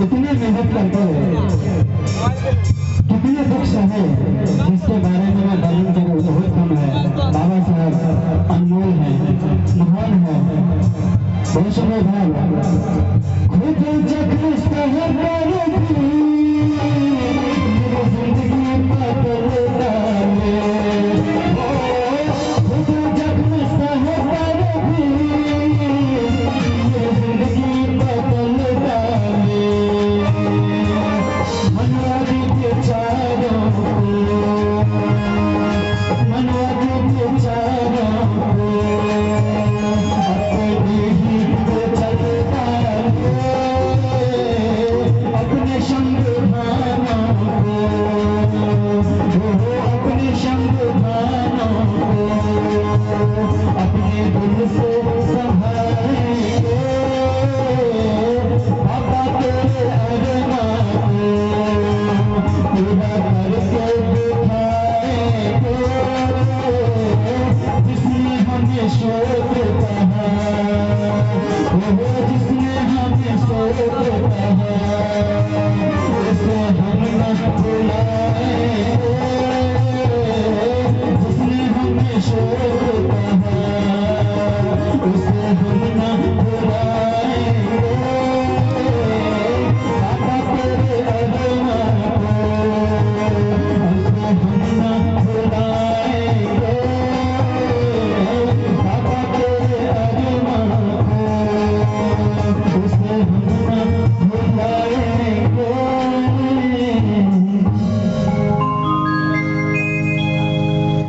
इतनी मेहनत करते हैं, कितने दुख सहे, जिसके बारे में मैं वर्णन करूँ बहुत कम है। बाबा साहब अनमोल है, महान है। वैष्णव भाव खुद जख्म सहर करेगी, जिंदगी बदल डाले, खुद जख्म सहर करेगी, जिंदगी बदल डाले। मनवा के चारों मनवा के तूफानों को अपने दिल से संभालेंगे बाबा तेरे अरमान को पूरा करके दिखाएंगे जिसने हमें शोक कहा वो जिसने हमें शोक कहा उसे हम न भुलाएंगे जिसने हमें शोक